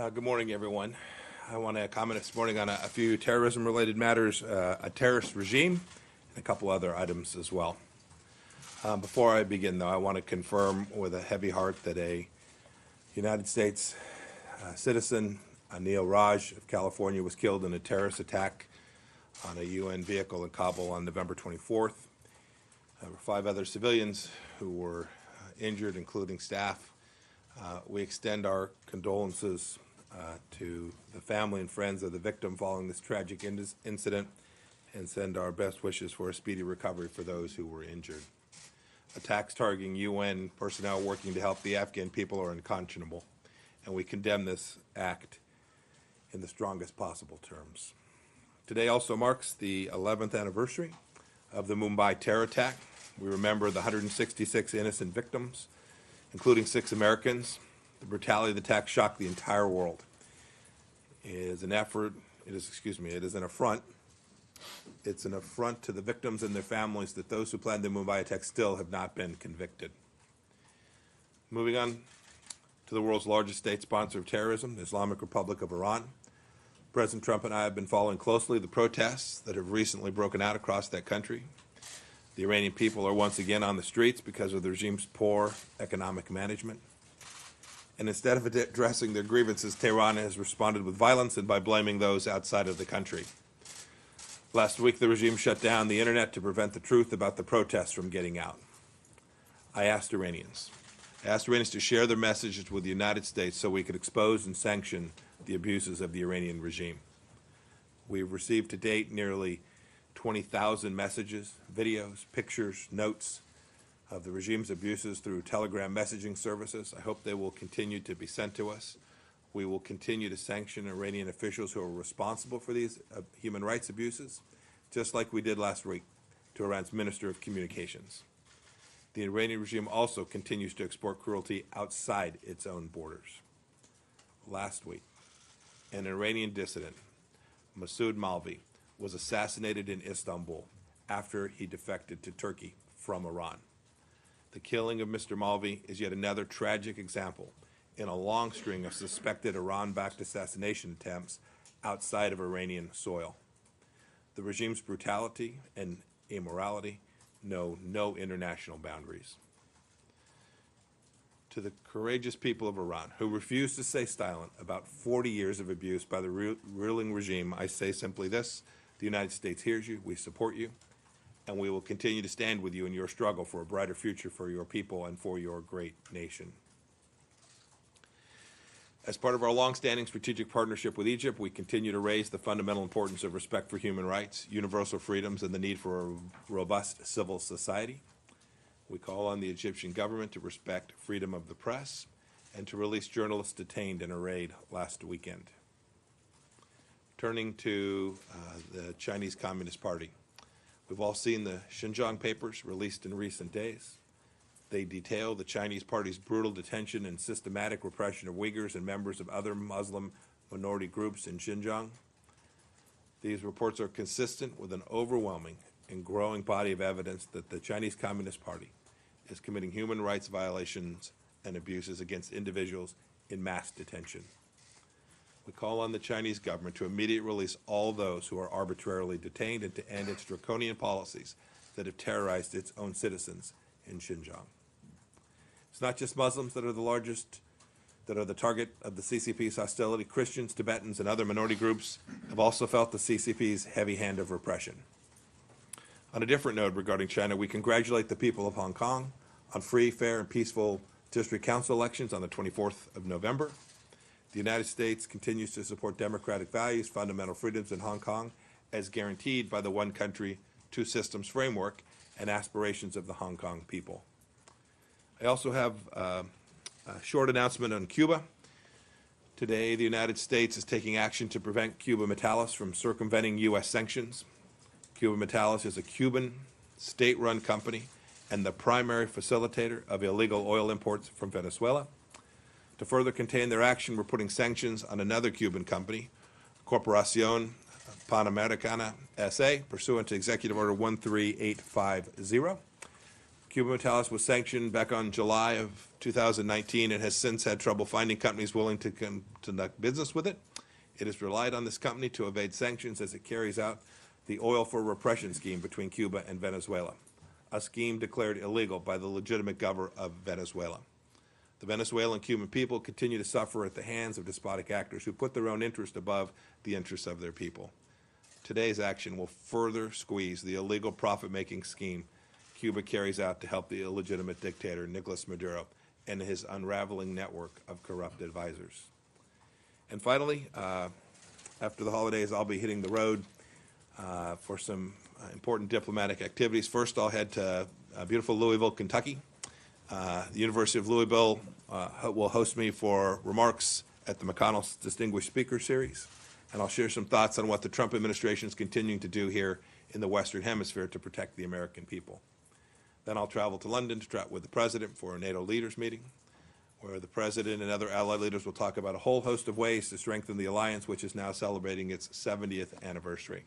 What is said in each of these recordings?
Good morning, everyone. I want to comment this morning on a few terrorism-related matters, a terrorist regime, and a couple other items as well. Before I begin, though, I want to confirm with a heavy heart that a United States citizen, Anil Raj of California, was killed in a terrorist attack on a UN vehicle in Kabul on November 24th. There were 5 other civilians who were injured, including staff. We extend our condolences to the family and friends of the victim following this tragic incident, and send our best wishes for a speedy recovery for those who were injured. Attacks targeting UN personnel working to help the Afghan people are unconscionable, and we condemn this act in the strongest possible terms. Today also marks the 11th anniversary of the Mumbai terror attack. We remember the 166 innocent victims, including 6 Americans. The brutality of the attack shocked the entire world. It is an affront to the victims and their families that those who planned the Mumbai attack still have not been convicted. Moving on to the world's largest state sponsor of terrorism, the Islamic Republic of Iran. President Trump and I have been following closely the protests that have recently broken out across that country. The Iranian people are once again on the streets because of the regime's poor economic management. And instead of addressing their grievances, Tehran has responded with violence and by blaming those outside of the country. Last week, the regime shut down the internet to prevent the truth about the protests from getting out. I asked Iranians to share their messages with the United States so we could expose and sanction the abuses of the Iranian regime. We've received to date nearly 20,000 messages, videos, pictures, notes of the regime's abuses through Telegram messaging services. I hope they will continue to be sent to us. We will continue to sanction Iranian officials who are responsible for these human rights abuses, just like we did last week to Iran's Minister of Communications. The Iranian regime also continues to export cruelty outside its own borders. Last week, an Iranian dissident, Masoud Malvi, was assassinated in Istanbul after he defected to Turkey from Iran. The killing of Mr. Malvi is yet another tragic example in a long string of suspected Iran-backed assassination attempts outside of Iranian soil. The regime's brutality and immorality know no international boundaries. To the courageous people of Iran who refuse to stay silent about 40 years of abuse by the ruling regime, I say simply this: the United States hears you, we support you, and we will continue to stand with you in your struggle for a brighter future for your people and for your great nation. As part of our long-standing strategic partnership with Egypt, we continue to raise the fundamental importance of respect for human rights, universal freedoms, and the need for a robust civil society. We call on the Egyptian government to respect freedom of the press and to release journalists detained in a raid last weekend. Turning to the Chinese Communist Party. We've all seen the Xinjiang papers released in recent days. They detail the Chinese Party's brutal detention and systematic repression of Uyghurs and members of other Muslim minority groups in Xinjiang. These reports are consistent with an overwhelming and growing body of evidence that the Chinese Communist Party is committing human rights violations and abuses against individuals in mass detention. We call on the Chinese government to immediately release all those who are arbitrarily detained and to end its draconian policies that have terrorized its own citizens in Xinjiang. It's not just Muslims that are the target of the CCP's hostility. Christians, Tibetans, and other minority groups have also felt the CCP's heavy hand of repression. On a different note regarding China, we congratulate the people of Hong Kong on free, fair, and peaceful district council elections on the 24th of November. The United States continues to support democratic values, fundamental freedoms in Hong Kong, as guaranteed by the one country, two systems framework and aspirations of the Hong Kong people. I also have a short announcement on Cuba. Today, the United States is taking action to prevent Cuba Metallus from circumventing U.S. sanctions. Cuba Metallus is a Cuban state-run company and the primary facilitator of illegal oil imports from Venezuela. To further contain their action, we're putting sanctions on another Cuban company, Corporación Panamericana S.A., pursuant to Executive Order 13850. Cuban Metallus was sanctioned back on July of 2019 and has since had trouble finding companies willing to conduct business with it. It has relied on this company to evade sanctions as it carries out the oil for repression scheme between Cuba and Venezuela, a scheme declared illegal by the legitimate government of Venezuela. The Venezuelan and Cuban people continue to suffer at the hands of despotic actors who put their own interest above the interests of their people. Today's action will further squeeze the illegal profit-making scheme Cuba carries out to help the illegitimate dictator Nicolas Maduro and his unraveling network of corrupt advisors. And finally, after the holidays, I'll be hitting the road for some important diplomatic activities. First, I'll head to beautiful Louisville, Kentucky. The University of Louisville will host me for remarks at the McConnell Distinguished Speaker Series, and I'll share some thoughts on what the Trump administration is continuing to do here in the Western Hemisphere to protect the American people. Then I'll travel to London to chat with the President for a NATO leaders meeting, where the President and other allied leaders will talk about a whole host of ways to strengthen the alliance, which is now celebrating its 70th anniversary.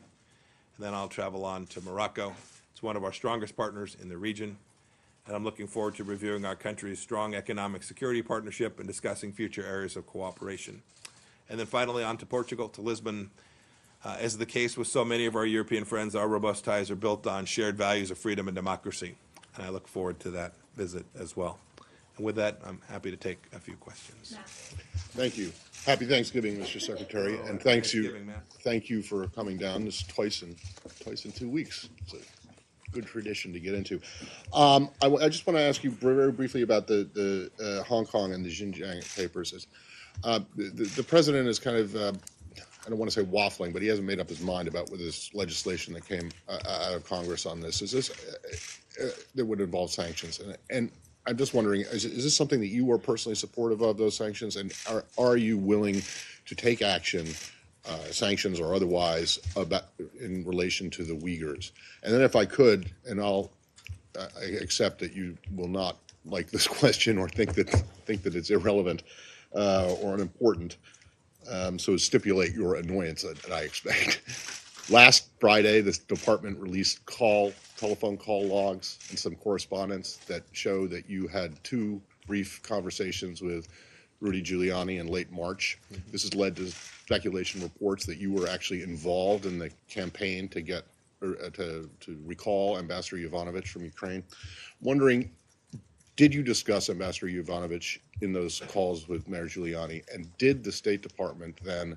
And then I'll travel on to Morocco. It's one of our strongest partners in the region, and I'm looking forward to reviewing our country's strong economic security partnership and discussing future areas of cooperation. And then finally on to Portugal, to Lisbon. As is the case with so many of our European friends, our robust ties are built on shared values of freedom and democracy, and I look forward to that visit as well. And with that, I'm happy to take a few questions. Thank you. Happy Thanksgiving, Mr. Secretary, and thank you for coming down. This is twice in 2 weeks. It's a good tradition to get into. I just want to ask you very briefly about the Hong Kong and the Xinjiang papers. The president is kind of, I don't want to say waffling, but he hasn't made up his mind about with this legislation that came out of Congress on this. Is this that would involve sanctions? And I'm just wondering, is this something that you are personally supportive of, those sanctions? And are you willing to take action, sanctions or otherwise, in relation to the Uyghurs? And then if I could, and I accept that you will not like this question or think that it's irrelevant or unimportant, so stipulate your annoyance that I expect. Last Friday, the department released telephone call logs and some correspondence that show that you had 2 brief conversations with Rudy Giuliani in late March. Mm-hmm. This has led to speculation reports that you were actually involved in the campaign to get to recall Ambassador Yovanovitch from Ukraine. Wondering, did you discuss Ambassador Yovanovitch in those calls with Mayor Giuliani, and did the State Department then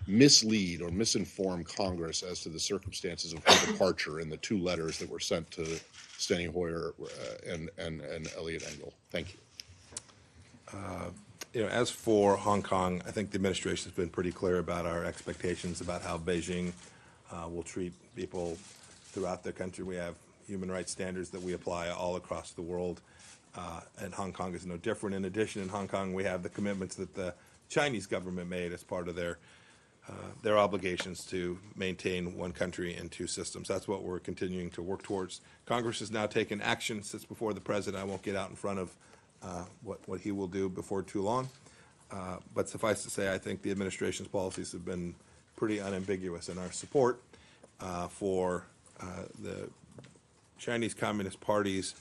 mislead or misinform Congress as to the circumstances of her departure in the 2 letters that were sent to Steny Hoyer and Eliot Engel? Thank you. As for Hong Kong, I think the administration has been pretty clear about our expectations about how Beijing will treat people throughout their country. We have human rights standards that we apply all across the world, and Hong Kong is no different. In addition, in Hong Kong, we have the commitments that the Chinese government made as part of their obligations to maintain 1 country and 2 systems. That's what we're continuing to work towards. Congress has now taken action, sits before the president. I won't get out in front of what he will do before too long. But suffice to say, I think the administration's policies have been pretty unambiguous in our support for the Chinese Communist Party's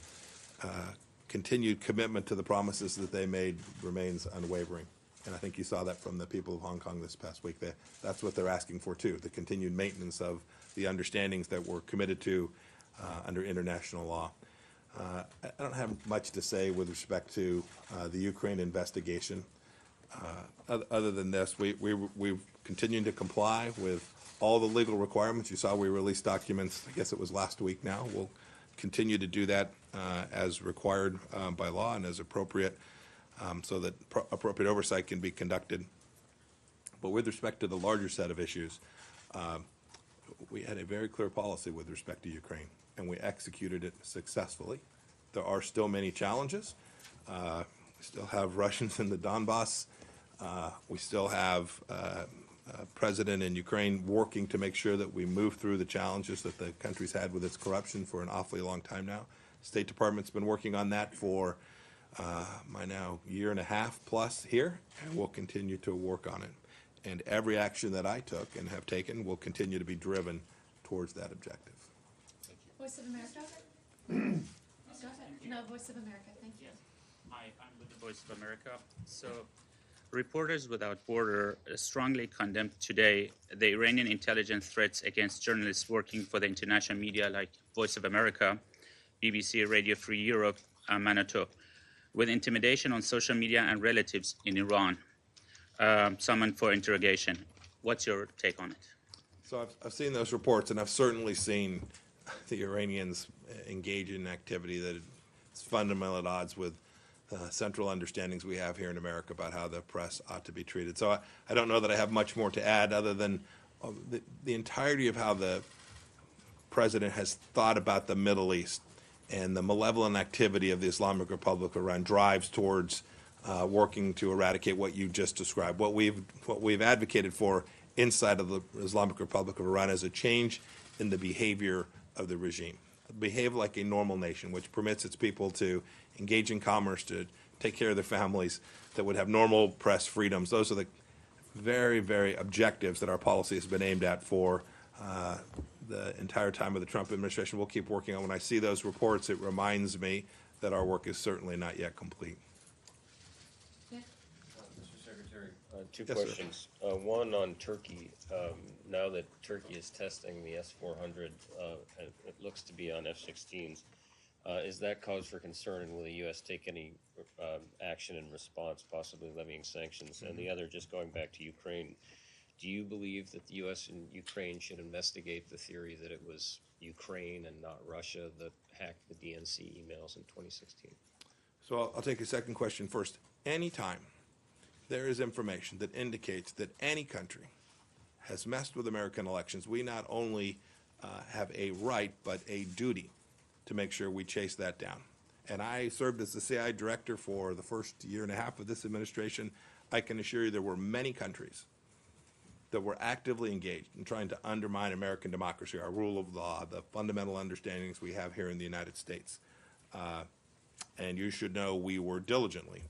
continued commitment to the promises that they made remains unwavering. And I think you saw that from the people of Hong Kong this past week. That's what they're asking for, too, the continued maintenance of the understandings that we're committed to under international law. I don't have much to say with respect to the Ukraine investigation. Other than this, we've continued to comply with all the legal requirements. You saw we released documents, I guess it was last week now. We'll continue to do that as required by law and as appropriate, so that appropriate oversight can be conducted. But with respect to the larger set of issues, we had a very clear policy with respect to Ukraine, and we executed it successfully. There are still many challenges. We still have Russians in the Donbass. We still have a president in Ukraine working to make sure that we move through the challenges that the country's had with its corruption for an awfully long time now. State Department's been working on that for my now 1.5 years plus here, and we'll continue to work on it. And every action that I took and have taken will continue to be driven towards that objective. Voice of America. No, Voice of America, thank you. Yes. Hi, I'm with the Voice of America. So, Reporters Without Border strongly condemned today the Iranian intelligence threats against journalists working for the international media like Voice of America, BBC, Radio Free Europe, and Manitou, with intimidation on social media and relatives in Iran, summoned for interrogation. What's your take on it? So I've seen those reports, and I've certainly seen the Iranians engage in activity that is fundamentally at odds with central understandings we have here in America about how the press ought to be treated. So I don't know that I have much more to add other than the entirety of how the president has thought about the Middle East and the malevolent activity of the Islamic Republic of Iran drives towards working to eradicate what you just described. What we've advocated for inside of the Islamic Republic of Iran is a change in the behavior of the regime. Behave like a normal nation, which permits its people to engage in commerce, to take care of their families, that would have normal press freedoms. Those are the very, very objectives that our policy has been aimed at for the entire time of the Trump administration. We'll keep working on. When I see those reports, it reminds me that our work is certainly not yet complete. Yeah. Mr. Secretary, two Yes, sir. questions. One on Turkey. Now that Turkey is testing the S-400, and it looks to be on F-16s, is that cause for concern, and will the U.S. take any action in response, possibly levying sanctions? And the other, just going back to Ukraine, do you believe that the U.S. and Ukraine should investigate the theory that it was Ukraine and not Russia that hacked the DNC emails in 2016? So I'll take your second question first. Anytime there is information that indicates that any country has messed with American elections, we not only have a right but a duty to make sure we chase that down. And I served as the CIA director for the first year and a half of this administration. I can assure you there were many countries that were actively engaged in trying to undermine American democracy, our rule of law, the fundamental understandings we have here in the United States. And you should know we were diligently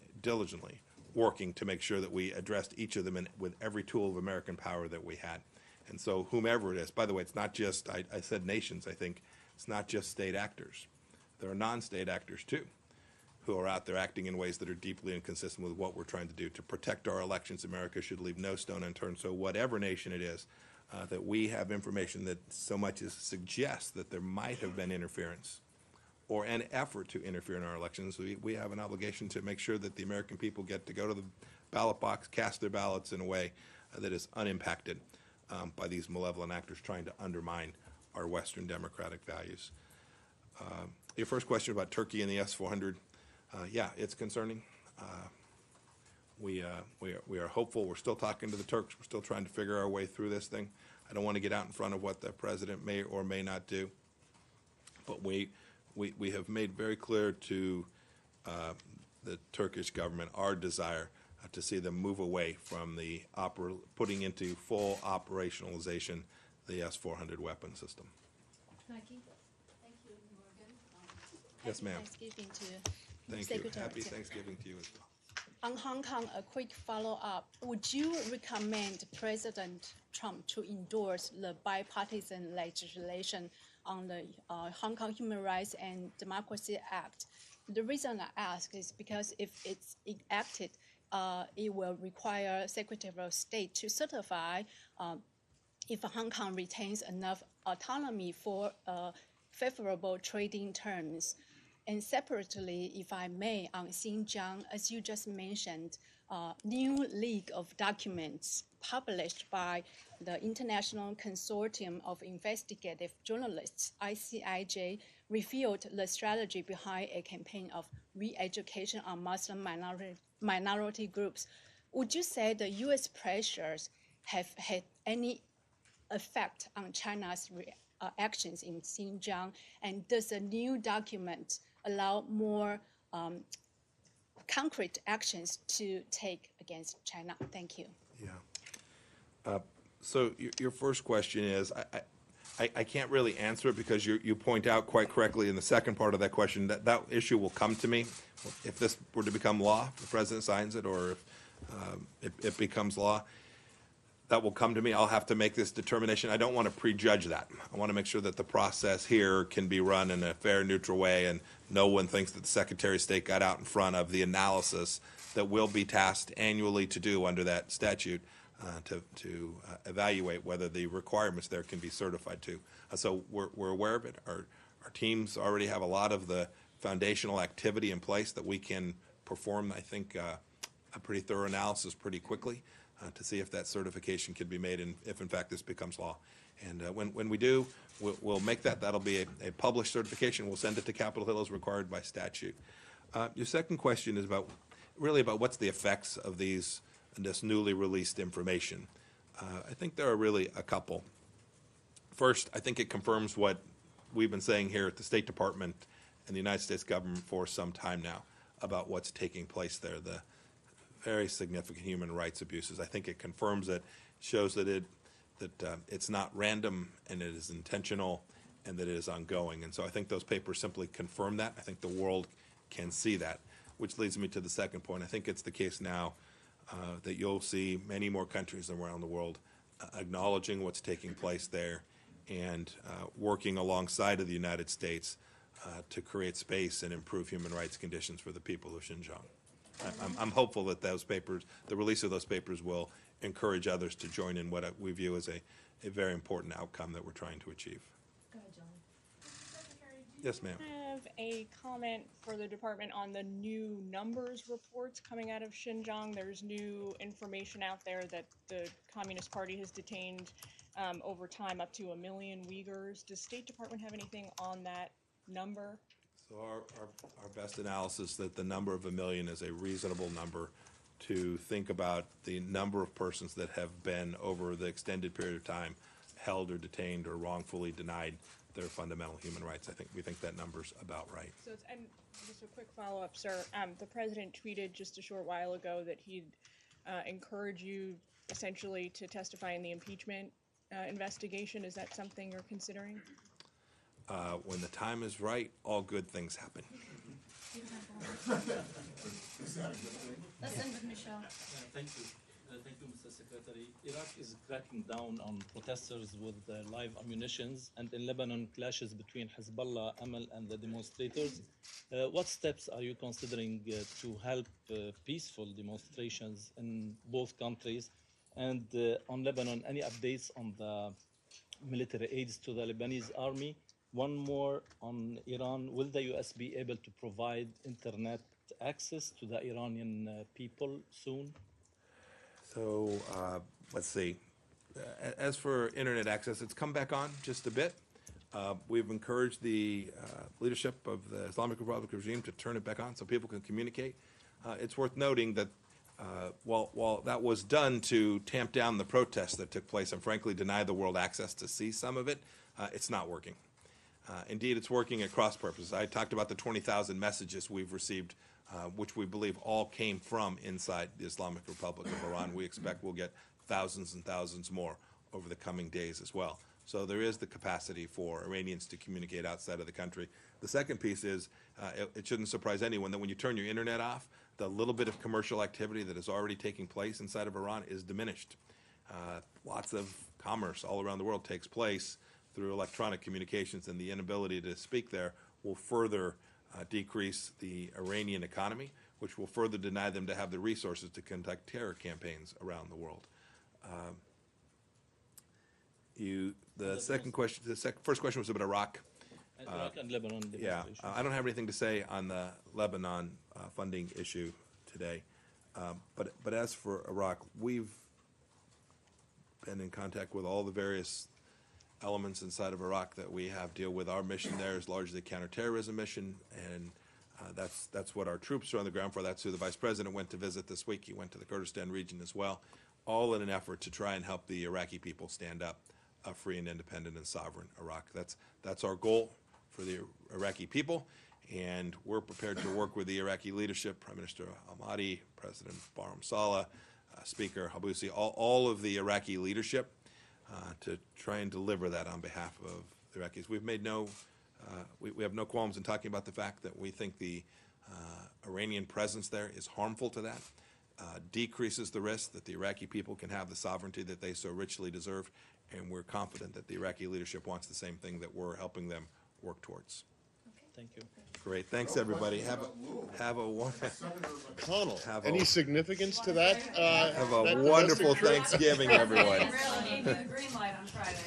working to make sure that we addressed each of them with every tool of American power that we had. And so whomever it is, by the way, it's not just, I said nations, I think, it's not just state actors. There are non-state actors too, who are out there acting in ways that are deeply inconsistent with what we're trying to do. To protect our elections, America should leave no stone unturned. So whatever nation it is, that we have information that so much as suggests that there might have been interference or an effort to interfere in our elections, we have an obligation to make sure that the American people get to go to the ballot box, cast their ballots in a way that is unimpacted by these malevolent actors trying to undermine our Western democratic values. Your first question about Turkey and the S-400, yeah, it's concerning. We are hopeful. We're still talking to the Turks. We're still trying to figure our way through this thing. I don't want to get out in front of what the president may or may not do, but we have made very clear to the Turkish government our desire to see them move away from the putting into full operationalization the S-400 weapon system. Nike? Thank you, Morgan. Yes, ma'am. Thanksgiving to Thank you. Secretary. Happy Thanksgiving to you as well. On Hong Kong, a quick follow-up. Would you recommend President Trump to endorse the bipartisan legislation on the Hong Kong Human Rights and Democracy Act? The reason I ask is because if it's enacted, it will require Secretary of State to certify if Hong Kong retains enough autonomy for favorable trading terms. And separately, if I may, on Xinjiang, as you just mentioned, new leak of documents published by the International Consortium of Investigative Journalists, ICIJ, revealed the strategy behind a campaign of re-education on Muslim minority groups. Would you say the U.S. pressures have had any effect on China's actions in Xinjiang? And does the new document allow more concrete actions to take against China? Thank you. Yeah. So your first question is, I can't really answer it because you point out quite correctly in the second part of that question that issue will come to me if this were to become law, the president signs it, or if it becomes law. that will come to me. I'll have to make this determination. I don't want to prejudge that. I want to make sure that the process here can be run in a fair, neutral way, and no one thinks that the Secretary of State got out in front of the analysis that we'll be tasked annually to do under that statute to evaluate whether the requirements there can be certified to. So we're aware of it. Our teams already have a lot of the foundational activity in place that we can perform, I think, a pretty thorough analysis pretty quickly to see if that certification can be made and if, in fact, this becomes law. And when we do, we'll make that. That'll be a published certification. We'll send it to Capitol Hill as required by statute. Your second question is really about what's the effects of this newly released information. I think there are really a couple. First, I think it confirms what we've been saying here at the State Department and the United States government for some time now about what's taking place there, the very significant human rights abuses. I think it confirms it, shows that it's not random and it is intentional and that it is ongoing. And so I think those papers simply confirm that. I think the world can see that, which leads me to the second point. I think it's the case now that you'll see many more countries around the world acknowledging what's taking place there and working alongside of the United States to create space and improve human rights conditions for the people of Xinjiang. I'm hopeful that those papers, the release of those papers, will encourage others to join in what we view as a very important outcome that we're trying to achieve. Go ahead, John. Yes, ma'am. I have a comment for the department on the new numbers reports coming out of Xinjiang. There's new information out there that the Communist Party has detained over time up to 1 million Uyghurs. Does State Department have anything on that number? So our best analysis that the number of 1 million is a reasonable number to think about the number of persons that have been over the extended period of time held or detained or wrongfully denied their fundamental human rights. We think that number's about right. So it's, and just a quick follow-up, sir. The president tweeted just a short while ago that he'd encourage you essentially to testify in the impeachment investigation. Is that something you're considering? When the time is right, all good things happen. Let's end with Michelle. Thank you. Thank you, Mr. Secretary. Iraq is cracking down on protesters with live ammunitions, and in Lebanon, clashes between Hezbollah, Amal, and the demonstrators. What steps are you considering to help peaceful demonstrations in both countries? And on Lebanon, any updates on the military aids to the Lebanese army? One more on Iran. Will the U.S. be able to provide internet access to the Iranian people soon? So let's see. As for internet access, it's come back on just a bit. We've encouraged the leadership of the Islamic Republic regime to turn it back on so people can communicate. It's worth noting that while that was done to tamp down the protests that took place and frankly deny the world access to see some of it, it's not working. Indeed, it's working at cross purposes. I talked about the 20,000 messages we've received, which we believe all came from inside the Islamic Republic of Iran. We expect we'll get thousands and thousands more over the coming days as well. So there is the capacity for Iranians to communicate outside of the country. The second piece is, it shouldn't surprise anyone that when you turn your internet off, the little bit of commercial activity that is already taking place inside of Iran is diminished. Lots of commerce all around the world takes place through electronic communications, and the inability to speak there will further decrease the Iranian economy, which will further deny them to have the resources to conduct terror campaigns around the world. First question was about Iraq. Iraq and Lebanon Yeah, demonstrations. I don't have anything to say on the Lebanon funding issue today. But as for Iraq, we've been in contact with all the various elements inside of Iraq that we have deal with. Our mission there is largely a counterterrorism mission, and that's what our troops are on the ground for. That's who the Vice President went to visit this week. He went to the Kurdistan region as well, all in an effort to try and help the Iraqi people stand up a free and independent and sovereign Iraq. That's our goal for the Iraqi people, and we're prepared to work with the Iraqi leadership, Prime Minister Ahmadi, President Barham Saleh, Speaker Habousi, all of the Iraqi leadership to try and deliver that on behalf of the Iraqis. We've made we have no qualms in talking about the fact that we think the Iranian presence there is harmful to that. decreases the risk, that the Iraqi people can have the sovereignty that they so richly deserve, and we're confident that the Iraqi leadership wants the same thing that we're helping them work towards. Thank you. Great, thanks, everybody. Have a wonderful McConnell, any significance to that? have a that wonderful domestic trip? Thanksgiving, everyone. Really gave you the green light on Friday.